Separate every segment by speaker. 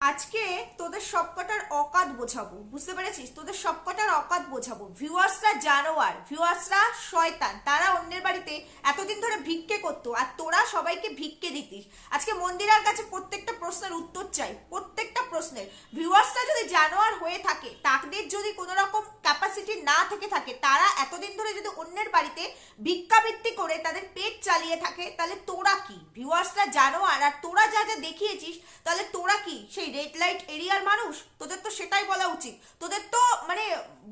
Speaker 1: আজকে তোদের সবকটার অকাত বোঝাবো, বুঝতে পেরেছিস? তোদের সবকটার অকাত বোঝাবো। ভিউয়ার্সরা জানোয়ার, ভিউয়ার্সরা শয়তান। তারা অন্যের বাড়িতে এতদিন ধরে ভিক্ষে করতো আর তোরা সবাইকে ভিক্ষে দিতিস। আজকে মন্দিরার কাছে প্রত্যেকটা প্রশ্নের উত্তর চাই, প্রত্যেকটা প্রশ্নের। ভিউয়ার্সরা যদি জানোয়ার হয়ে থাকে, তাদের যদি কোনো রকম ক্যাপাসিটি না থেকে থাকে, তারা এতদিন ধরে যদি অন্যের বাড়িতে ভিক্ষাবৃত্তি করে তাদের পেট চালিয়ে থাকে, তাহলে তোরা কি? ভিউয়ার্সরা জানোয়ার আর তোরা যা যা দেখিয়েছিস, তাহলে তোরা কি সেই রেড লাইট এরিয়ার মানুষ? তোদের তো সেটাই বলা উচিত। তোদের তো মানে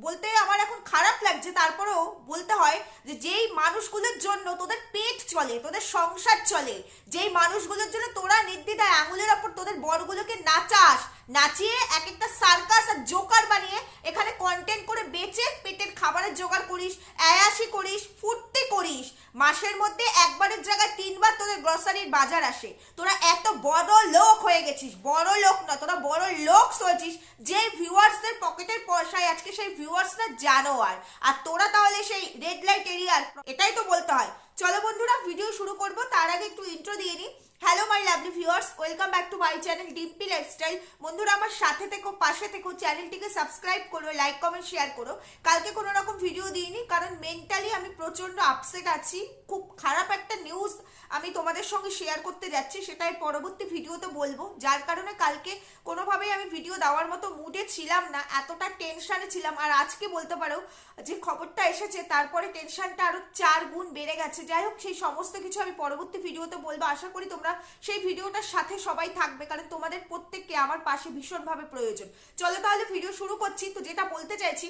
Speaker 1: বলতে আমার এখন খারাপ লাগছে, তারপরেও বলতে হয় যে যেই মানুষগুলোর জন্য তোদের পেট চলে, তোদের সংসার চলে, যেই মানুষগুলোর জন্য তোরা নির্দ্বিধায় আঙুলের ওপর তোদের বড়গুলোকে নাচাস, নাচিয়ে এক একটা সার্কাস আর জোকার বানিয়ে এখানে কন্টেন্ট করে বেচে পেটের খাবারের জোগাড় করিস, অ্যায়াসি করিস, ফুর্তি করিস। মাসের মধ্যে একবারের জায়গায় 3বার তোদের গ্রসারির বাজার আসে। তোরা এত বড় লোক হয়ে গেছিস, বড় লোক না, তোরা বড় লোক হয়েছিস যে ভিউয়ার্সদের পকেটের পয়সায় আজকে সেই ভিউয়ার্সরা জানোয়ার। আর তোরা তাহলে সেই রেড লাইট এরিয়ার, এটাই তো বলতে হয়। চলো বন্ধুরা, ভিডিও শুরু করব, তার আগে একটু ইন্ট্রো দিয়ে নিই। Hello my lovely viewers, welcome back to my channel Dimpi lifestyle. বন্ধুরা আমার সাথে থেকো, পাশে থেকো, চ্যানেলটিকে সাবস্ক্রাইব করো, লাইক কমেন্ট শেয়ার করো। কালকে কোনো রকম ভিডিও দিইনি কারণ মেন্টালি আমি প্রচন্ড আপসেট আছি। খুব খারাপ একটা নিউজ আমি তোমাদের সঙ্গে শেয়ার করতে যাচ্ছি, সেটাই পরবর্তী ভিডিওতে বলবো। যার কারণে কালকে কোনোভাবেই আমি ভিডিও দেওয়ার মতো মুডে ছিলাম না, এতটা টেনশনে ছিলাম। আর আজকে বলতে পারো যে খবরটা এসেছে, তারপরে টেনশনটা আরো 4 গুণ বেড়ে গেছে। যাই হোক, সেই সমস্ত কিছু আমি পরবর্তী ভিডিওতে বলবো। আশা করি তোমরা সেই ভিডিওটার সাথে সবাই থাকবে, কারণ তোমাদের প্রত্যেককে আমার পাশে ভীষণভাবে প্রয়োজন। চলো তাহলে ভিডিও শুরু করছি। তো যেটা বলতে চাইছি,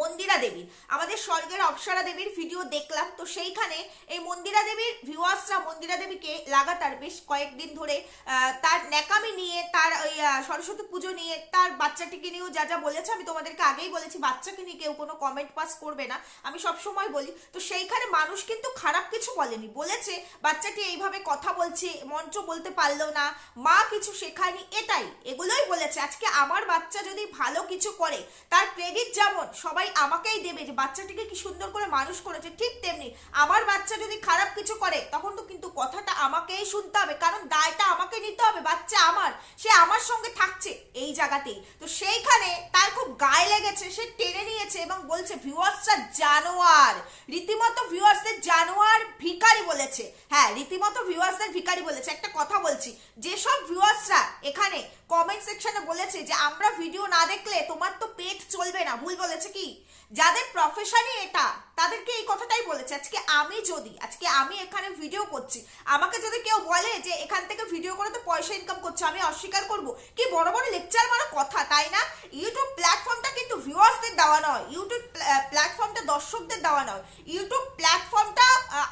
Speaker 1: মন্দিরা দেবীর, আমাদের স্বর্গের অপ্সরা দেবীর ভিডিও দেখলাম। তো সেইখানে এই মন্দিরা দেবীর ভিউয়ার্সরা মন্দিরা দেবীকে লাগাতার বেশ কয়েকদিন ধরে তার ন্যাকামি নিয়ে, তার ওই সরস্বতী পুজো নিয়ে, তার বাচ্চাটিকে নিয়েও যা যা বলেছে, আমি তোমাদেরকে আগেই বলেছি বাচ্চাকে নিয়ে কেউ কোনো কমেন্ট পাস করবে না, আমি সব সময় বলি। তো সেইখানে মানুষ কিন্তু খারাপ কিছু বলেনি, বলেছে বাচ্চাটি এইভাবে কথা বলছে, মঞ্চ বলতে পারলো না, মা কিছু শেখায়নি, এগুলোই বলেছে। আজকে আমার বাচ্চা যদি ভালো কিছু করে, তার ক্রেডিট যেমন সবাই আমাকেই দেবে যে বাচ্চাটিকে কি সুন্দর করে মানুষ করেছে, ঠিক তেমনি আমার বাচ্চা যদি খারাপ কিছু করে, তখন তো কিন্তু কথাটা আমাকেই শুনতে হবে, কারণ দায়টা আমাকে নিতে হবে। বাচ্চা আমার, সে আমার সঙ্গে থাকছে এই জায়গাতেই। তো সেইখানে তার খুব গায়ে লেগেছে, সে টেনে নিয়েছে এবং বলছে ভিউয়ার্সরা জানোয়ার, রীতিমতো ভিউয়ার্সদের জানোয়ার, ভিখারি বলেছে। হ্যাঁ, রীতিমতো ভিউয়ার্সদের ভিখারি বলেছে। একটা কথা বলছি, যেসব ভিউয়ার্সরা এখানে কমেন্ট সেকশনে বলেছে যে আমরা ভিডিও না দেখলে তোমার তো পেট চলবে না, ভুল বলেছে কি? যাদের প্রফেশনই এটা, তাদেরকে এই কথাটাই বলেছে। আজকে আমি এখানে ভিডিও করছি, আমাকে যদি কেউ বলে যে এখান থেকে ভিডিও করে তো পয়সা ইনকাম করছে, আমি অস্বীকার করব? কি বড় বড় লেকচার মারা কথা, তাই না? ইউটিউব প্ল্যাটফর্মটা কিন্তু ভিউয়ার্সদের দেওয়া নয়, ইউটিউব প্ল্যাটফর্মটা দর্শকদের দেওয়া নয়। ইউটিউব প্ল্যাটফর্মটা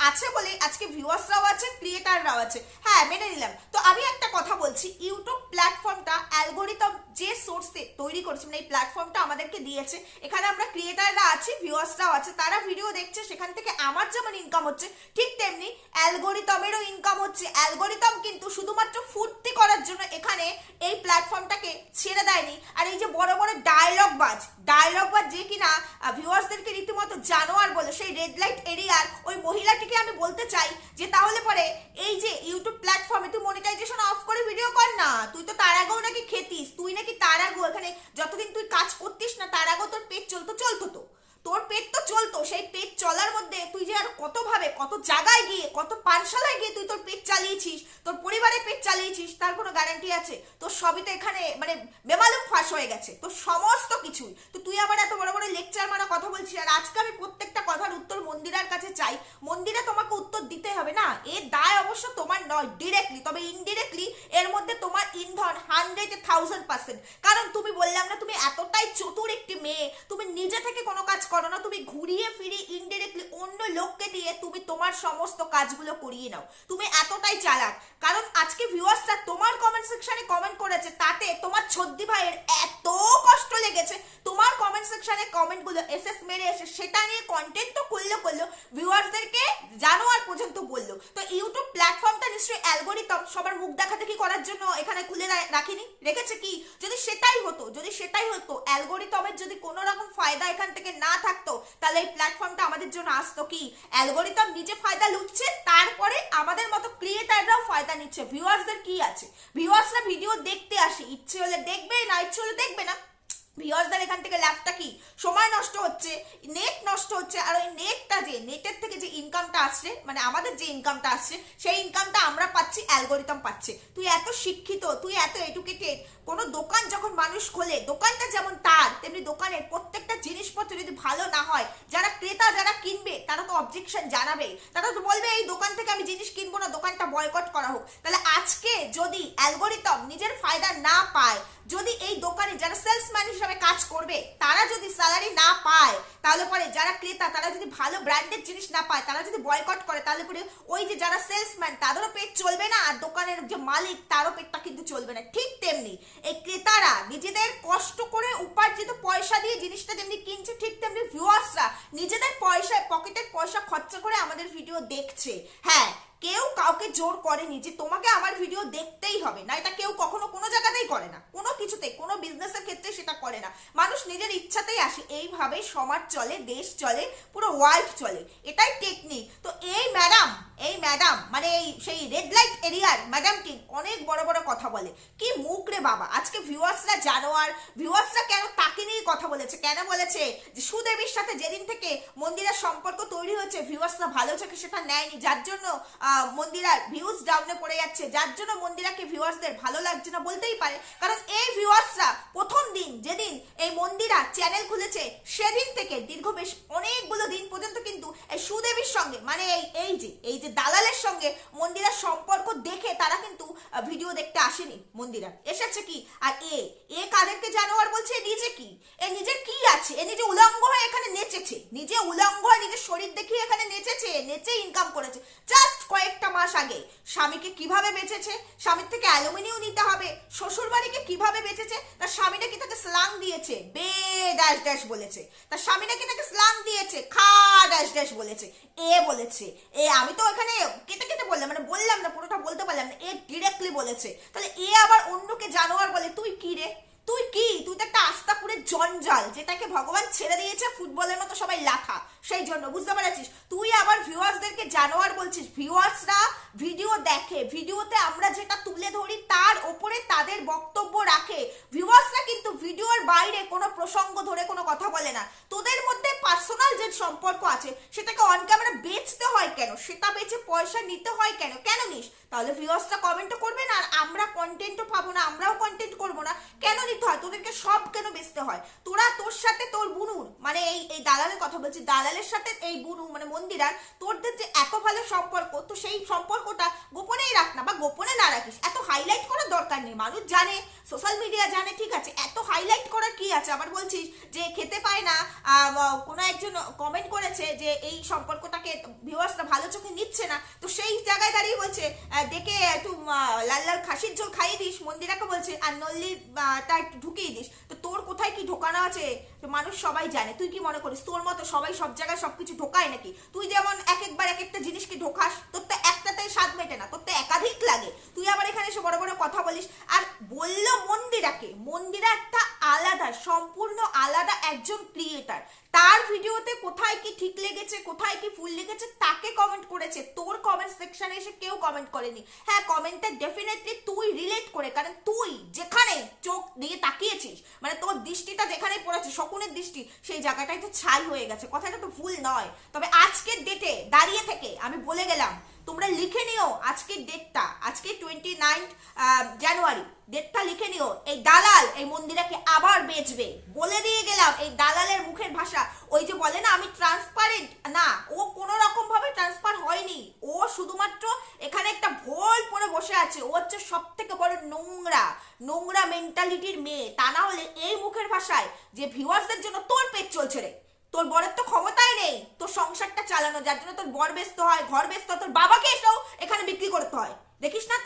Speaker 1: আছে বলে আজকে ভিউয়ার্সরাও আছে, ক্রিয়েটাররাও আছে। হ্যাঁ, মেনে নিলাম। তো আমি একটা কথা বলছি, ইউটিউব প্ল্যাটফর্মটা অ্যালগোরিদম যে সোর্সে তৈরি করেছে, মানে এই প্ল্যাটফর্মটা আমাদেরকে দিয়েছে, এখানে আমরা ক্রিয়েটাররা আছি, ভিউয়ার্সরাও আছে, তারা ভিডিও দেখছে, সেখান থেকে আমার যেমন ইনকাম হচ্ছে, ঠিক তেমনি অ্যালগোরিদমেরও ইনকাম হচ্ছে। অ্যালগোরিদম কিন্তু শুধুমাত্র ফুর্তি করার জন্য এখানে এই প্ল্যাটফর্মটাকে ছেড়ে দেয়নি। আর এই যে বড় বড় ডায়লগ বাজ যে কিনা ভিউয়ার্সদেরকে রীতিমতো জানোয়ার বলে, সেই রেড লাইট এরিয়ার ওই মহিলাটিকে আমি বলতে চাই যে তাহলে পরে এই যে ইউটিউব প্ল্যাটফর্মে তুই মনিটাইজেশন অফ করে ভিডিও কর না। তুই তো তার আগেও নাকি খেতিস, তুই নাকি তার আগেও এখানে যতদিন তুই কাজ করতিস না, তার আগেও তোর পেট চলতো তো তোর পেট তো চলতো। সেই পেট চলার মধ্যে তুই যে আর কতভাবে, কত জায়গায় গিয়ে, কত পানশালায় গিয়ে তুই তোর পেট চালিয়েছিস, তোর পরিবারের পেট চালিয়েছিস, তার কোনো গ্যারান্টি আছে? তোর সবই তো এখানে মানে বেমালুম ফাঁস হয়ে গেছে, তোর সমস্ত কিছুই। তো তুই আবার এত বড় বড় লেকচার মারা কথা বলছিস। আর আজকে আমি প্রত্যেকটা কথার উত্তর মন্দিরার কাছে চাই। মন্দিরা তোমাকে উত্তর দিতে হবে না, এর দায় অবশ্য তোমার নয় ডিরেক্টলি, তবে ইনডিরেক্টলি এর মধ্যে তোমার ইন্ধন 100,000%। কারণ তুমি বললাম না, তুমি এতটাই চতুর একটি মেয়ে, তুমি নিজে থেকে কোনো কাজ করো না, তুমি ঘুরিয়ে ফিরিয়ে ইনডিরেক্টলি অন্য লোককে দিয়ে তুমি তোমার সমস্ত কাজগুলো করিয়ে নাও। তুমি এতটাই চালাক। কারণ আজকে ভিউয়ার্সরা তোমার কমেন্ট সেকশনে কমেন্ট করেছে, তাতে তোমার ছদ্দি ভাইয়ের এত কষ্ট লেগেছে, তোমার কমেন্ট সেকশনে কমেন্টগুলো এসএস মেরে এসে সেটা নিয়ে কন্টেন্ট তো করলো, ভিউয়ার্সদেরকে জানোয়ার পর্যন্ত বললো। তো ইউটিউব প্ল্যাটফর্মটা নিশ্চয়ই অ্যালগোরিদম সবার মুখ দেখাদেখি করার জন্য এখানে খুলে রাখিনি, রেখেছে কি? যদি সেটাই হতো অ্যালগোরিদমের যদি কোনো রকম ফায়দা এখান থেকে না থাকতো, তাহলে এই প্ল্যাটফর্মটা আমাদের জন্য আসতো তো কি অ্যালগোরিদম নিজে ফায়দা লুটছে, তারপরে আমাদের মতো ক্রিয়েটাররাও ফায়দা নিচ্ছে। ভিউয়ার্সদের কি আছে, ভিউয়ার্সরা ভিডিও দেখতে আসে, ইচ্ছে হলে দেখবে, না ইচ্ছে হলে দেখবে না। ভিউয়ার্সদের এখান থেকে লাভটা কি, সময় নষ্ট হচ্ছে, নেট নষ্ট হচ্ছে, আর ওই নেটটা যে নেটের থেকে যে ইনকামটা আসছে, মানে আমাদের যে ইনকামটা আসছে, সেই ইনকামটা আমরা পাচ্ছি, অ্যালগোরিদম পাচ্ছে। তুই এত শিক্ষিত, তুই এত এডুকেটেড, কোনো দোকান যখন মানুষ খোলে, দোকানটা যেমন তার, তেমনি দোকানের প্রত্যেকটা জিনিসপত্র যদি ভালো না হয়, যারা ক্রেতা যারা কিনবে তারা তো অবজেকশন জানাবে, তারা তো বলবে এই দোকান থেকে আমি জিনিস কিনবো না, দোকানটা বয়কট করা হোক। তাহলে আজকে যদি অ্যালগোরিদম নিজের ফায়দা না পায়, যদি এই দোকানে যারা সেলসম্যান হিসাবে কাজ করবে তারা যদি স্যালারি না পায়, তাহলে পরে যারা ক্রেতা তারা যদি ভালো ব্র্যান্ডেড জিনিস না পায়, তারা যদি বয়কট করে, তাহলে পরে ওই যে যারা সেলসম্যান তাদেরও পেট চলবে না, আর দোকানের যে মালিক তারও পেটটা কিন্তু চলবে না। ঠিক তেমনি এই ক্রেতারা নিজেদের কষ্ট করে উপার্জিত পয়সা দিয়ে জিনিসটা যেমনি কিনছে, ঠিক তেমনি ভিউয়ার্সরা নিজেদের পয়সায় পকেটের পয়সা খরচা করে আমাদের ভিডিও দেখছে। হ্যাঁ, কেউ কাউকে জোর করেনি যে তোমাকে আমার ভিডিও দেখতেই হবে, না এটা কেউ কখনো কোনো জায়গাতেই করে না, কোনো কিছুতে, কোনো বিজনেসের ক্ষেত্রে সেটা করে না। মানুষ নিজের ইচ্ছাতেই আসে, এইভাবে সমাজ চলে, দেশ চলে, পুরো ওয়ার্ল্ড চলে, এটাই টেকনিক। তো এই ম্যাডাম মানে এই সেই রেড লাইট এরিয়ার ম্যাডামটি অনেক বড় বড় কথা বলে, কি মুখ রে বাবা। আজকে ভিউয়ার্সরা জানোয়ার, ভিউয়ার্সরা কেন তাকে নিয়ে কথা বলেছে, কেন বলেছে যে সুদেবীর সাথে যেদিন থেকে মন্দিরার সম্পর্ক তৈরি হয়েছে, ভিউয়ার্সরা ভালো চোখে সেটা নেয়নি, যার জন্য মন্দিরার ভিউজ ডাউনে পড়ে যাচ্ছে, যার জন্য মন্দিরাকে ভিউয়ার্সদের ভালো লাগছে না বলতেই পারে। কারণ এই ভিউয়ার্সরা প্রথম দিন যেদিন এই মন্দিরা চ্যানেল খুলেছে, সেদিন থেকে দীর্ঘ বেশ অনেকগুলো দিন পর্যন্ত কিন্তু এই সুদেবীর সঙ্গে, মানে এই যে দালালের সঙ্গে মন্দিরার সম্পর্ক দেখে তারা কিন্তু ভিডিও দেখতে আসেনি। মন্দিরা এসেছে কি, আর এ কাদেরকে জানোয়ার বলছে, নিজে কি, এ নিজের কি আছে, এ নিজে উলঙ্গ হয়ে এখানে নেচেছে, নিজে উলঙ্গ হয়ে নিজের শরীর দেখিয়ে এখানে নেচেছে, নেচে ইনকাম করেছে। জাস্ট কয়েকটা মাস আগে স্বামীকে কিভাবে বেঁচেছে, স্বামীর থেকে অ্যালুমিনিয়াম নিতে হবে, শ্বশুর বাড়িকে কিভাবে বেঁচেছে, তার স্বামী নাকি তাকে স্লাং দিয়েছে, বে ড্যাশ ড্যাশ বলেছে, তার স্বামী নাকি তাকে স্লাং দিয়েছে, খা ড্যাশ ড্যাশ বলেছে, বলেছে, আমি তো এখানে কেটে কেটে বললাম, মানে বললাম না, পুরোটা বলতে পারলাম না, ডিরেক্টলি বলেছে। তাহলে আবার অন্যকে জানোয়ার বলে, তুই কি রে, তুই কি, তুই তো একটা আস্তাকুড়ের জঞ্জাল, যেটাকে ভগবান ছেড়ে দিয়েছে ফুটবলের মতো সবাই লাথা, সেই জন্য বুঝতে পারছিস। তুই আবার ভিউয়ার্সদেরকে জানোয়ার বলছিস। ভিউয়ার্সরা ভিডিও দেখে, ভিডিওতে আমরা যেটা তুলে ধরি তার ওপরে তাদের বক্তব্য রাখে। ভিউয়ার্সরা কিন্তু ভিডিওর বাইরে কোনো প্রসঙ্গ ধরে কোনো কথা বলে না। তোদের মধ্যে পার্সোনাল যে সম্পর্ক আছে সেটাকে অন ক্যামেরা বেচতে হয় কেন, সেটা বেচে পয়সা নিতে হয় কেন, কেন নিস? তাহলে ভিউয়ার্সরা কমেন্টও করবে না, আর আমরা কন্টেন্টও পাবো না, আমরাও কন্টেন্ট করবো না, কেন নিতে হয় তোদেরকে, সব কেন বেচতে হয়? তোর সাথে তোর বুনুর, মানে এই দালালের কথা বলছি, দালালের সাথে এই বুনু মানে মন্দিরার তোদের যে এত ভালো সম্পর্ক, তো সেই সম্পর্কটা গোপনেই রাখ না, বা গোপনে না রাখিস, এত হাইলাইট করার দরকার নেই। মানুষ জানে, সোশ্যাল মিডিয়া জানে, ঠিক আছে, এত হাইলাইট করার কি আছে? আবার বলছিস যে খেতে পায় না, কোনো একজন কমেন্ট করেছে যে এই সম্পর্কটাকে ভিউয়ার্সরা ভালো চোখে নিচ্ছে না, তো সেই জায়গায় দাঁড়িয়ে বলছে দেখে একটু লাল লাল খাসির ঝোল খাইয়ে দিস, মন্দিরাকে বলছে, আর নল্লিটা একটু ঢুকিয়ে দিস। তো তোর কোথায় কি ঢোকানো আছে মানুষ সবাই জানে। তুই কি মনে করিস তোর মতো সবাই সব জায়গায় সবকিছু ঢোকায় নাকি? তুই যেমন একবার এক একটা জিনিসকে ঢোকাস, তোর তো একটাতে স্বাদ মেটে না, তোর তো একাধিক লাগে। তুই আবার এখানে এসে বড় বড় কথা বলিস। আর বললো মন্দিরা একটা আলাদা, সম্পূর্ণ আলাদা একজন ক্রিয়েটার, তার ভিডিওতে কোথায় কি ঠিক লেগেছে, কোথায় কি ফুল লেগেছে তাকে কমেন্ট করেছে, তোর কমেন্ট সেকশনে এসে কেউ কমেন্ট করেনি। হ্যাঁ, কমেন্টটা ডেফিনেটলি তুই রিলেট করে, কারণ তুই যেখানে চোখ দিয়ে তাকিয়েছিস, মানে তোর দৃষ্টিটা যেখানে পড়েছে, শকুনের দৃষ্টি, সেই জায়গাটাই তো ছাই হয়ে গেছে। কথাটা তো ভুল নয়। তবে আজকের ডেটে দাঁড়িয়ে থেকে আমি বলে গেলাম, তোমরা লিখে নিও আজকের ডেটটা, আজকে 29 জানুয়ারি, ডেটটা লিখে নিও। এই দালাল এই মন্দিরাকে আবার বেচবে, বলে দিয়ে গেলাম। এই দালালের মুখের ভাষা, ওই যে বলে না আমি ট্রান্সপারেন্ট, না, ও কোনো রকম ভাবে ট্রান্সপার হয়নি। ও শুধুমাত্র এখানে একটা ভোল পরে বসে আছে। ও হচ্ছে সব থেকে বড় নোংরা মেন্টালিটির মেয়ে। তা না হলে এই মুখের ভাষায় যে ভিউয়ার্সদের জন্য তোর পেট চলছে রে, তোর বরের তো ক্ষমতাই নেই তোর সংসারটা চালানো, যার জন্য তোর বর ব্যস্ত হয়, ঘর ব্যস্ত হয়, তোর বাবাকে এসেও এখানে বিক্রি করতে হয়। দেখিস না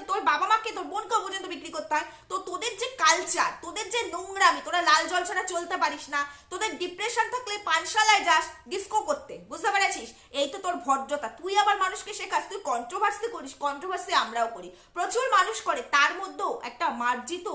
Speaker 1: তোর বাবা মাকে, তোর বোনকেও পর্যন্ত বিক্রি করতে হয়। তো তোদের যে কালচার, তোদের যে নোংরা নোংরামি, তোরা লাল জল ছাড়া চলতে পারিস না, তোদের ডিপ্রেশন থাকলে পানশালায় যাস ডিস্কো করতে, বুঝতে পেরেছিস? এই তো তোর ভদ্রতা। তুই আবার মানুষকে শেখাস, তুই কন্ট্রোভার্সি করিস। কন্ট্রোভার্সি আমরাও করি, প্রচুর মানুষ করে, তার মধ্যেও একটা মার্জিত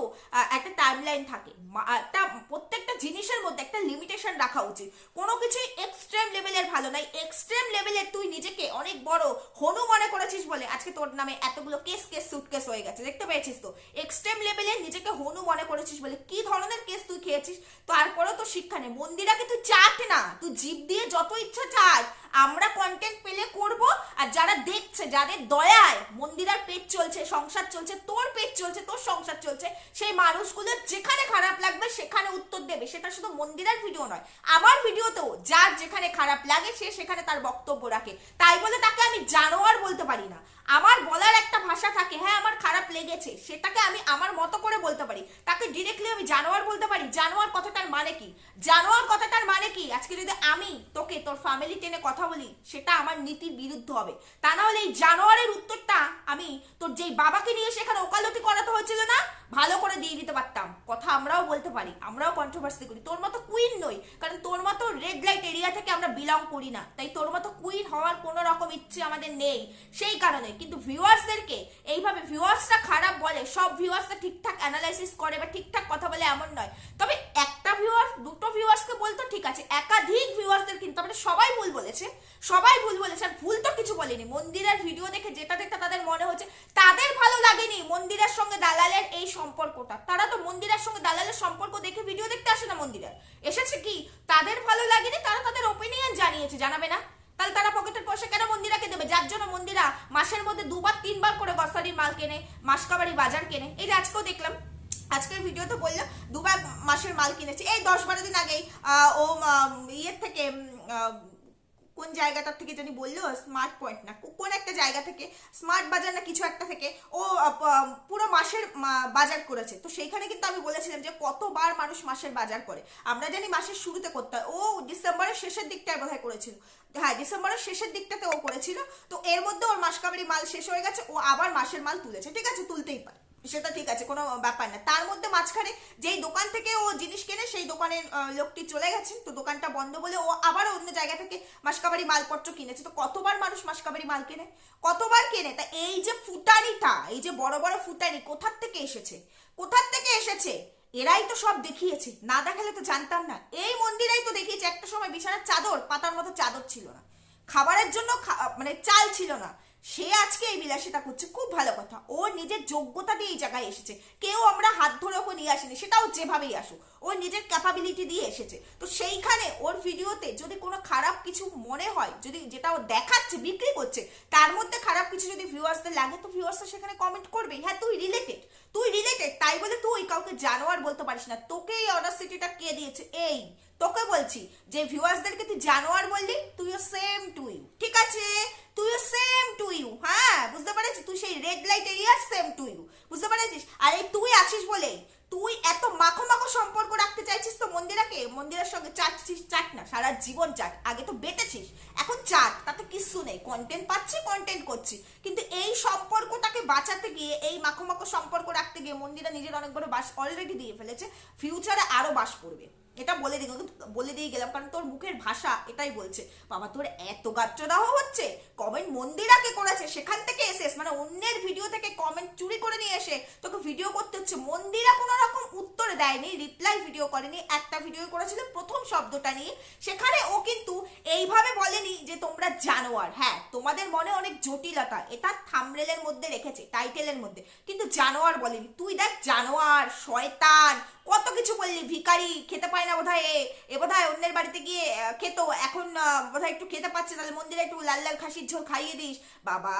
Speaker 1: একটা টাইমলাইন থাকে, একটা প্রত্যেকটা জিনিসের মধ্যে একটা লিমিটেশন রাখা উচিত। কোনো কিছুই এক্সট্রিম লেভেলের ভালো নাই। এক্সট্রিম লেভেলের তুই নিজেকে অনেক বড় হনু মনে করেছিস বলে আজকে তোর নামে এতগুলো কেস সুটকেস হয়ে গেছে, দেখতে পেয়েছিস তো? এক্সট্রিম লেভেলে নিজেকে হনু মনে করেছিস বলে কি ধরনের কেস তুই খেয়েছিস, তারপরেও তো শিক্ষা নেই। মন্দিরাকে তুই চাট না, তুই জিভ দিয়ে যত ইচ্ছা চাট, আমরা কন্টেন্ট পেলে করব। আর যারা দেখছে, যাদের দয়ায় মন্দিরার পেট চলছে, সংসার চলছে, তোর পেট চলছে, তোর সংসার চলছে, সেই মানুষগুলো যেখানে খারাপ লাগবে সেখানে উত্তর দেবে। সেটা শুধু মন্দিরার ভিডিও নয়, আমার ভিডিওতেও যার যেখানে খারাপ লাগে সে সেখানে তার বক্তব্য রাখে। তাই বলে তাকে আমি জানোয়ার বলতে পারি না। আমার বলার একটা ভাষা থাকে, হ্যাঁ আমার খারাপ লেগেছে, সেটাকে আমি আমার মতো করে বলতে পারি। তাকে ডিরেক্টলি আমি জানোয়ার বলতে পারি? জানোয়ার কথাটার মানে কি? জানোয়ার কথাটার মানে কি? আজকে যদি আমি তোকে তোর ফ্যামিলি টেনে কথা বলি, সেটা আমার নীতির বিরুদ্ধ হবে। তা না হলে এই জানোয়ারের উত্তরটা আমি তোর যেই বাবাকে নিয়ে সেখানে ওকালতি করাতে হয়েছিল না, ভালো করে দিয়ে দিতে পারতাম। কথা আমরাও বলতে পারি, আমরাও কন্ট্রোভার্সি করি। তোর মতো কুইন নই, কারণ তোর মতো রেড লাইট এরিয়া থেকে আমরা বিলং করি না, তাই তোর মতো কুইন হওয়ার কোনো রকম ইচ্ছে আমাদের নেই। সেই কারণে কিন্তু ভিউয়ার্সদেরকে এইভাবে ভিউয়ার্সরা খারাপ বলে, সব ভিউয়ার্সরা ঠিকঠাক অ্যানালাইসিস করে বা ঠিকঠাক কথা বলে এমন নয়। তবে একটা ভিউয়ার্স, দুটো ভিউয়ার্সকে বলতো ঠিক আছে, একাধিক ভিউয়ার্সদের কিন্তু আমরা সবাই ভুল বলেছে, সবাই ভুল বলেছে। আর ভুল তো কিছু বলেনি। মন্দিরের ভিডিও দেখে যেটা দেখতে তাদের মনে হচ্ছে, তাদের ভালো লাগেনি মন্দিরের সঙ্গে দালালের এই সম্পর্কটা। তারা তো মন্দিরের সঙ্গে দালালের সম্পর্ক দেখে ভিডিও দেখতে আসে না, মন্দিরের এসেছে কি তাদের ভালো লাগেনি, তারা তাদের ওপিনিয়ন জানিয়েছে। জানাবে না? তাহলে তারা পকেটের পয়সা কেন মন্দিরাকে দেবে, যার জন্য মন্দিরা মাসের মধ্যে 2-3 বার করে গ্রসারির মাল কেনে, মাসকাবাড়ি বাজার কেনে? এই যে আজকেও দেখলাম, আজকের ভিডিওতে বললো 2 বার মাসের মাল কিনেছে। এই 10-12 দিন আগেই ও ইয়ের থেকে কোন জায়গাটার থেকে জানি বললো, স্মার্ট পয়েন্ট না কোন একটা জায়গা থেকে, স্মার্ট বাজার না কিছু একটা থেকে ও পুরো মাসের বাজার করেছে। তো সেইখানে কিন্তু আমি বলেছিলাম যে কতবার মানুষ মাসের বাজার করে। আমরা জানি মাসের শুরুতে করতে হয়, ও ডিসেম্বরের শেষের দিকটায় বোধহয় করেছিল। হ্যাঁ, ডিসেম্বরের শেষের দিকটাতে ও করেছিল। তো এর মধ্যে ওর মাসকাবারি মাল শেষ হয়ে গেছে, ও আবার মাসের মাল তুলেছে। ঠিক আছে, তুলতেই পারে, সেটা ঠিক আছে, কোনো ব্যাপার না। তার মধ্যে মাঝখানে যেই দোকান থেকে ও জিনিস কেনে সেই দোকানের লোকটি চলে গেছেন, তো দোকানটা বন্ধ বলে ও আবার অন্য জায়গা থেকে মাসকাবারি মালপত্র কিনেছে। তো কতবার মানুষ মাসকাবারি মাল কেনে, কতবার কেনে? তা এই যে ফুটানিটা, এই যে বড় বড় ফুটানি কোথার থেকে এসেছে, কোথার থেকে এসেছে? এরাই তো সব দেখিয়েছে, না দেখালে তো জানতাম না। এই মন্দিরাই তো দেখিয়েছে। একটা সময় বিছানার চাদর পাতার মতো চাদর ছিল না, খাবারের জন্য মানে চাল ছিল না, সে আজকে এই বিলাসিতা করছে। খুব ভালো কথা, ও নিজের যোগ্যতা দিয়ে এই জায়গায় এসেছে। কেউ আমরা হাত ধরে ওকে নিয়ে আসিনি, সেটাও যেভাবেই আসুক, ও নিজের ক্যাপাবিলিটি দিয়ে এসেছে। তো সেইখানে ওর ভিডিওতে যদি কোনো খারাপ কিছু মনে হয়, যদি যেটা ও দেখাচ্ছে, বিক্রি করছে, তার মধ্যে খারাপ কিছু যদি ভিউয়ার্সদের লাগে, তো ভিউয়ার্সরা সেখানে কমেন্ট করবে, হ্যাঁ তুই রিলেটেড, তুই রিলেটেড, তাই বলে তুই কাউকে জানোয়ার বলতে পারিস না। তোকে এই অডাসিটিটা কে দিয়েছে? এই তোকে বলছি, যে ভিউয়ার্সদেরকে তুই জানোয়ার বললি, তুইও সেম টু ইউ। ঠিক আছে, তুইও সেম টু ইউ। হ্যাঁ, বুঝতে পেরেছিস? তুই সেই red light area, same to you, বুঝতে পেরেছিস? আর এই তুই আছিস বলে তুই এত মাখো মাখো সম্পর্ক রাখতে চাইছিস তো মন্দিরাকে, মন্দিরের সঙ্গে চাটছিস, চাট না, সারা জীবন চাট। আগে তো বেটেছিস, এখন চাট, তাতে কিচ্ছু নেই, কন্টেন্ট পাচ্ছি, কন্টেন্ট করছি। কিন্তু এই সম্পর্কটাকে বাঁচাতে গিয়ে, এই মাখো মাখো সম্পর্ক রাখতে গিয়ে মন্দিরা নিজের অনেক বড় বাস অলরেডি দিয়ে ফেলেছে, ফিউচারে আরো বাস পড়বে। এটা বলে দিয়ে গেলাম, কারণ তোর মুখের ভাষা এটাই বলছে। বাবা তোর এত গাত্রদাহ হচ্ছে, কমেন্ট মন্দিরাকে করেছে, সেখান থেকে এসেস মানে অন্যের ভিডিও থেকে কমেন্ট চুরি করে নিয়ে এসে তোকে ভিডিও করতে হচ্ছে। মন্দিরা কোনো রকম উত্তর দেয়নি, রিপ্লাই ভিডিও করেনি, একটা ভিডিও করেছিল প্রথম শব্দটা নিয়ে, সেখানে ও কিন্তু এইভাবে বলেনি যে তোমরা জানোয়ার। হ্যাঁ, তোমাদের মনে অনেক জটিলতা, এটা থাম্বনেলের মধ্যে রেখেছে, টাইটেলের মধ্যে, কিন্তু জানোয়ার বলেনি। তুই দেখ, জানোয়ার, শয়তান, কত কিছু বললি, ভিখারি, খেতে পায় না বোধহয়, এ বোধহয় অন্যের বাড়িতে গিয়ে খেতো, এখন বোধহয় একটু খেতে পাচ্ছে, তাহলে মন্দিরে একটু লাল লাল খাসির ঝোল খাইয়ে দিস। বাবা,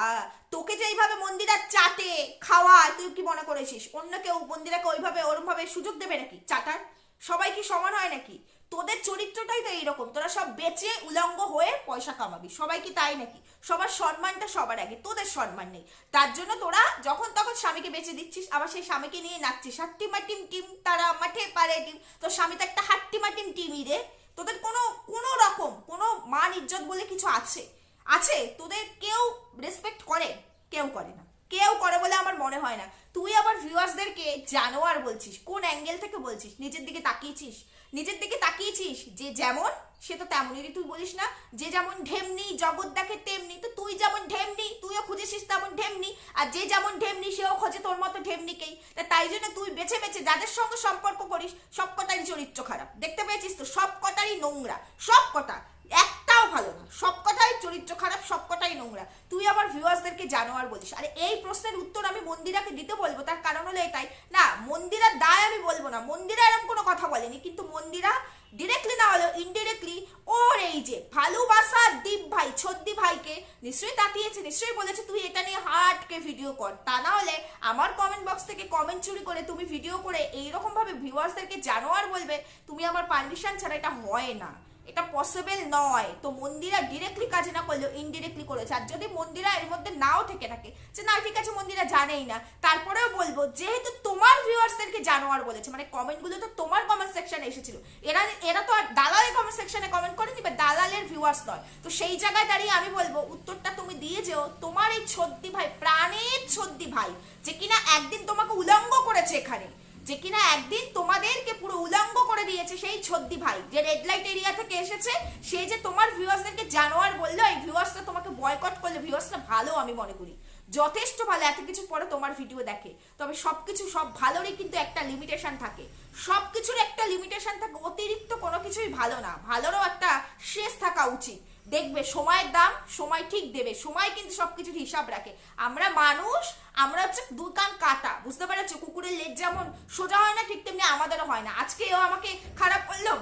Speaker 1: তোকে যে এইভাবে মন্দিরা চাটে খাওয়ায়, তুই কি মনে করেছিস অন্য কেউ মন্দিরাকে ওইভাবে ওরমভাবে সুযোগ দেবে নাকি চাটার? সবাই কি সমান হয় নাকি? তোদের চরিত্রটাই তো এইরকম, তোরা সব বেচে উলঙ্গ হয়ে পয়সা কামাবি। সবাই কি তাই নাকি? সবার সম্মানটা সবার আগে, তোদের সম্মান নেই। তার জন্য তোরা যখন তখন স্বামীকে বেঁচে দিচ্ছিস, আবার সেই স্বামীকে নিয়ে নাচছিস। হাট্টি মাটিম টিম, তারা মাঠে পারে টিম। তোর স্বামী তো একটা হাট্টি মাটিম টিমই রে। তোদের কোনো রকম কোনো মান ইজ্জত বলে কিছু আছে? তোদের কেউ রেসপেক্ট করে? কেউ করে না, কেউ করে বলে আমার মনে হয় না। তুই আবার ভিউয়ার্সদেরকে জানোয়ার বলছিস, কোন অ্যাঙ্গেল থেকে বলছিস? নিজের দিকে তাকিয়েছিস? নিজের দিকে তাকিয়েছিস? যে যেমন সে তো তেমনই, তুই বলিস না যে যেমন ঢেমনি জগৎ দেখে তেমনি, তো তুই যেমন ঢেমনি তুইও খুঁজেছিস তেমন ঢেমনি, আর যে যেমন ঢেমনি সেও খোঁজে তোর মতো ঢেমনিকেই। তাই জন্য তুই বেছে বেছে যাদের সঙ্গে সম্পর্ক করিস সব কটারই চরিত্র খারাপ, দেখতে পেয়েছিস তো? সব কটারই নোংরা, সব কটা, একটাও ভালো না, সব কটাই চরিত্র খারাপ, সব কটাই নোংরা। তুই আবার ভিউয়ার্সদেরকে জানোয়ার বলিস। আরে এই প্রশ্নের উত্তর আমি মন্দিরাকে দিতে বলবো, তার কারণ হলো এটাই না, মন্দিরার দায় আমি বলবো না, মন্দিরা এরকম কোনো কথা বলেনি, কিন্তু মন্দিরা ডিরেক্টলি না হলেও ইনডিরেক্টলি ওর এই যে ভালোবাসা দীপ ভাই, ছদ্দি ভাইকে নিশ্চয়ই তাকিয়েছে, নিশ্চয়ই বলেছে তুই এটা নিয়ে হার্টকে ভিডিও কর। তা না হলে আমার কমেন্ট বক্স থেকে কমেন্ট চুরি করে তুমি ভিডিও করে এইরকম ভাবে ভিউয়ার্সদেরকে জানোয়ার বলবে, তুমি আমার পারমিশন ছাড়া, এটা হয় না, এটা পসিবল নয়। তো মন্দিরা ডিরেক্টলি কাজ না করলেও ইনডিরেক্টলি করেছে। আর যদি মন্দিরা এর মধ্যে নাও থেকে থাকে যে না ঠিক আছে মন্দিরা জানেই না, তারপরেও বলবো যেহেতু তোমার ভিউয়ার্সদেরকে জানোয়ার বলেছে, মানে কমেন্টগুলো তো তোমার কমেন্ট সেকশনে এসেছিল, এরা এরা তো আর দালালের কমেন্ট সেকশনে কমেন্ট করেনি বা দালালের ভিউয়ার্স নয়। তো সেই জায়গায় দাঁড়িয়ে আমি বলবো উত্তরটা তুমি দিয়ে যেও তোমার এই ছদ্দি ভাই, প্রাণের ছদ্দি ভাই, যে কিনা একদিন তোমাকে উলঙ্গ করেছে এখানে, যে কিনা একদিন তোমাদেরকে পুরো উলঙ্গ করে দিয়েছে, সেই ছদ্দি ভাই যে রেড লাইট এরিয়া থেকে এসেছে, সে যে তোমার ভিউয়ার্সদেরকে জানোয়ার বললো, এই ভিউয়ার্সরা তোমাকে বয়কট করলে, ভিউয়ার্সরা ভালো আমি মনে করি, যথেষ্ট ভালো, এত কিছু পরে তোমার ভিডিও দেখে। তবে সবকিছু, সব ভালোরই কিন্তু একটা লিমিটেশন থাকে, সবকিছুর একটা লিমিটেশন থাকে, অতিরিক্ত কোনো কিছুই ভালো না, ভালোরও একটা শেষ থাকা উচিত। দেখবে সময়ের দাম সময় ঠিক দেবে, সময় কিন্তু সবকিছুর হিসাব রাখে। আমরা মানুষ, আমরা হচ্ছে দুই কান কাটা, বুঝতে পারছো? কুকুরের লেজ যেমন সোজা হয় না, ঠিক তেমনি আমাদেরও হয় না। আজকে ও আমাকে খারাপ করলো,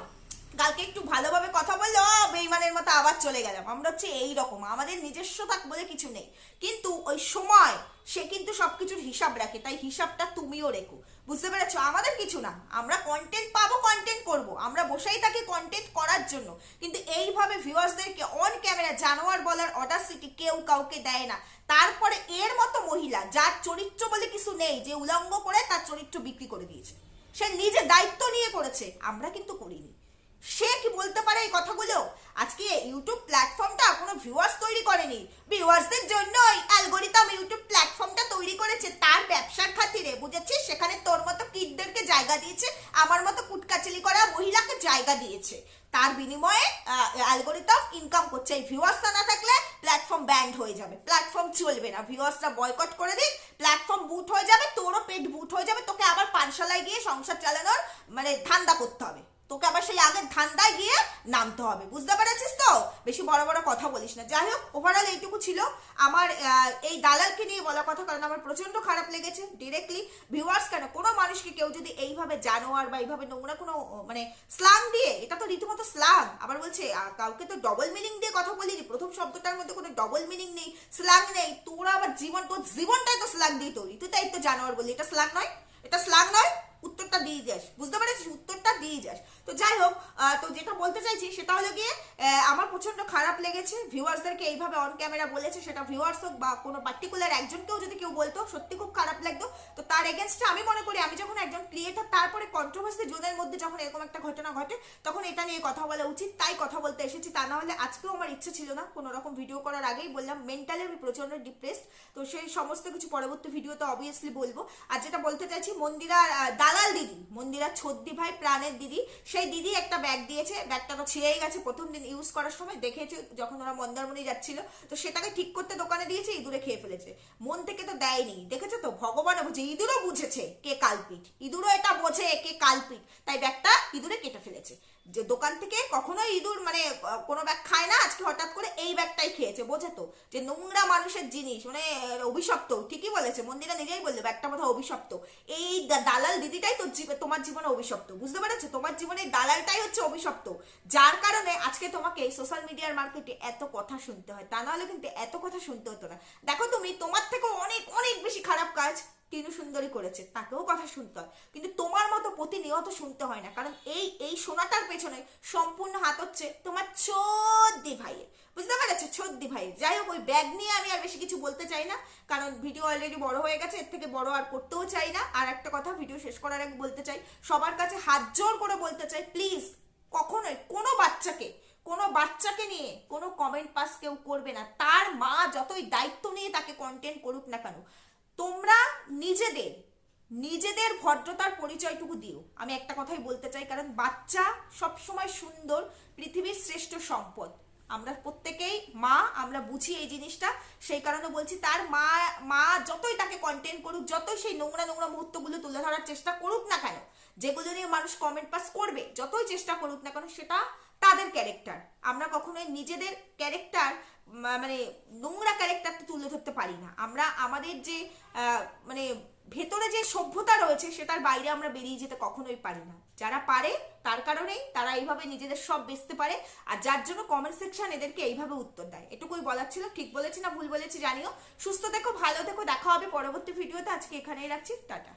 Speaker 1: কালকে একটু ভালোভাবে কথা বললো, বেইমানের মতো আবার চলে গেলাম। আমরা হচ্ছে এইরকম, আমাদের নিজস্বতা বলে কিছু নেই, কিন্তু ওই সময় সে কিন্তু সবকিছুর হিসাব রাখে, তাই হিসাবটা তুমিও রেখো, বুঝতে পেরেছো? আমাদের কিছু না, আমরা কন্টেন্ট পাবো, কন্টেন্ট করব, আমরা বসেই থাকি কন্টেন্ট করার জন্য, কিন্তু এইভাবে ভিউয়ার্সদেরকে অন ক্যামেরা জানোয়ার বলার অডাসিটি কেউ কাউকে দেয় না। তারপরে এর মতো মহিলা যার চরিত্র বলে কিছু নেই, যে উলঙ্গ করে তার চরিত্র বিক্রি করে দিয়েছে, সে নিজে দায়িত্ব নিয়ে করেছে, আমরা কিন্তু করিনি। সে কি বলতে পারে এই কথাগুলো? আজকে ইউটিউব প্ল্যাটফর্মটা কোনো ভিউয়ার্স তৈরি করেনি, ভিউয়ার্সদের জন্যই অ্যালগরিদম ইউটিউব প্ল্যাটফর্মটা তৈরি করেছে তার ব্যবসার খাতিরে, বুঝেছিস? সেখানে তোর মতো কিডদেরকে জায়গা দিয়েছে, আমার মতো কুটকাচালি করা মহিলাকে জায়গা দিয়েছে, তার বিনিময়ে অ্যালগরিদম ইনকাম করছে। এই ভিউয়ার্সটা না থাকলে প্ল্যাটফর্ম ব্যান্ড হয়ে যাবে, প্ল্যাটফর্ম চলবে না, ভিউয়ার্সরা বয়কট করে দিক, প্ল্যাটফর্ম বুট হয়ে যাবে, তোরও পেট বুট হয়ে যাবে, তোকে আবার পাঠশালায় গিয়ে সংসার চালানোর মানে ধান্দা করতে হবে, তোকে আবার সেই আগের ধান্দায় গিয়ে নামতে হবে, বুঝতে পেরেছিস তো? বেশি বড় বড় কথা বলিস না। যাই হোক, ওভারঅল এইটুকু ছিল আমার এই দালালকে নিয়ে বলা কথা, কারণ আমার প্রচন্ড খারাপ লেগেছে ডিরেক্টলি। ভিউয়ার্স কেন, কোনো মানুষকে কেউ যদি এইভাবে জানোয়ার বা এইভাবে নোংরা কোনো মানে স্ল্যাং দিয়ে, এটা তো রীতিমতো স্ল্যাং, আবার বলছে কাউকে তো ডবল মিনিং দিয়ে কথা বলিনি, প্রথম শব্দটার মধ্যে কোনো ডবল মিনিং নেই, স্ল্যাং নেই, তোরা আবার জীবন, তোর জীবনটাই তো স্ল্যাং দিয়ে তৈরি, তুই তাই তো জানোয়ার বললি, এটা স্ল্যাং নয়, এটা স্ল্যাং নয়, উত্তরটা দিয়ে যাস, বুঝতে পেরেছিস? উত্তরটা দিয়ে যাস। তো যাই হোক, তো যেটা বলতে চাইছি সেটা হলো গিয়ে আমার প্রচন্ড খারাপ লেগেছে ভিউয়ার্সদেরকে এইভাবে অন ক্যামেরা বলেছে, সেটা ভিউয়ার্স হোক বা কোনো পার্টিকুলার একজনকেও যদি কেউ বলতো সত্যি খুব খারাপ লাগতো। তো তার এগেনস্টে আমি মনে করি, আমি যখন একজন ক্রিয়েটার তারপরে কন্ট্রোভার্সি জোনের মধ্যে যখন এরকম একটা ঘটনা ঘটে, তখন এটা নিয়ে কথা বলা উচিত, তাই কথা বলতে এসেছি। তা না হলে আজকেও আমার ইচ্ছে ছিল না কোনো রকম ভিডিও করার, আগেই বললাম মেন্টালি আমি প্রচন্ড ডিপ্রেসড, তো সেই সমস্ত কিছু পরবর্তী ভিডিওতে অবভিয়াসলি বলবো। আর যেটা বলতে চাইছি, মন্দিরার দালাল দিদি, মন্দিরার ছদ্দি ভাই প্রাণের দিদি, সেই দিদি একটা ব্যাগ দিয়েছে, ব্যাগটা তো ছিঁড়েই গেছে প্রথম দিন ইউজ করার সময়, দেখেছি যখন ওরা মন্দারমণি যাচ্ছিল, তো সেটাকে ঠিক করতে দোকানে দিয়েছে, ইঁদুরে খেয়ে ফেলেছে, মন থেকে তো দেয়নি, দেখেছো তো? ভগবানও বুঝে, ইঁদুরও বুঝেছে কে কালপিট, ইঁদুরও এটা বোঝে কে কালপিট, তাই ব্যাগটা ইঁদুরে কেটে ফেলেছে। যে দোকান থেকে কখনোই ইঁদুর মানে কোনো ব্যাগ খায় না, আজকে হঠাৎ করে এই ব্যাগটাই খেয়েছে, বোঝে তো যে নোংরা মানুষের জিনিস মানে অভিশপ্ত। ঠিকই বলেছে মন্দিরা, নিজেই বললে ব্যাগটা বোধহয় অভিশপ্ত, এই দালাল দিদিটাই তোর তোমার জীবনে অভিশপ্ত, বুঝতে পেরেছো? তোমার জীবনে দালালটাই হচ্ছে অভিশপ্ত, যার কারণে আজকে তোমাকে সোশ্যাল মিডিয়ার মার্কেটে এত কথা শুনতে হয়, তা নাহলে কিন্তু এত কথা শুনতে হতো না। দেখো তুমি, তোমার থেকে অনেক অনেক বেশি খারাপ কাজ টিনু সুন্দরী করেছে, তাকেও কথা শুনতে হয়, কিন্তু তোমার মতো প্রতিনিয়ত শুনতে হয় না, কারণ এই শোনাটার পেছনে সম্পূর্ণ হাত হচ্ছে তোমার ছদ্দি ভাইয়ের, বুঝতে পেরেছো? ছদ্দি ভাইয়ের। যাই হোক, ওই ব্যাগ নিয়ে আমি আর বেশি কিছু বলতে চাই না, কারণ ভিডিও অলরেডি বড় হয়ে গেছে, এর থেকে বড় আর করতেও চাই না। আর একটা কথা ভিডিও শেষ করার আগে বলতে চাই, সবার কাছে হাত জোর করে বলতে চাই, প্লিজ কখনোই কোনো বাচ্চাকে নিয়ে কোনো কমেন্ট পাস কেউ করবে না, তার মা যতই দায়িত্ব নিয়ে তাকে কন্টেন্ট করুক না কেন, তোমরা নিজেদের নিজেদের ভদ্রতার পরিচয়টুকু দিও। আমি একটা কথাই বলতে চাই, কারণ বাচ্চা সবসময় সুন্দর, পৃথিবীর শ্রেষ্ঠ সম্পদ। আমরা প্রত্যেকেই মা, আমরা বুঝি এই জিনিসটা, সেই কারণে বলছি তার মা মা যতই তাকে কন্টেন্ট করুক, যতই সেই নোংরা নোংরা মুহূর্তগুলো তুলে ধরার চেষ্টা করুক না কেন, যেগুলো নিয়ে মানুষ কমেন্ট পাস করবে, যতই চেষ্টা করুক না কেন, সেটা তাদের ক্যারেক্টার। আমরা কখনোই নিজেদের ক্যারেক্টার মানে নোংরা ক্যারেক্টারটা তুলে ধরতে পারি না। আমরা আমাদের যে মানে ভেতরে যে সভ্যতা রয়েছে সেটার বাইরে আমরা বেরিয়ে যেতে কখনোই পারি না। যারা পারে তার কারণেই তারা এইভাবে নিজেদের সব বেচতে পারে, আর যার জন্য কমেন্ট সেকশন এদেরকে এইভাবে উত্তর দেয়। এটুকুই বলার ছিল। ঠিক বলেছি না ভুল বলেছি জানিও। সুস্থ থেকো, ভালো থেকো, দেখা হবে পরবর্তী ভিডিওতে। আজকে এখানেই রাখছি, টাটা।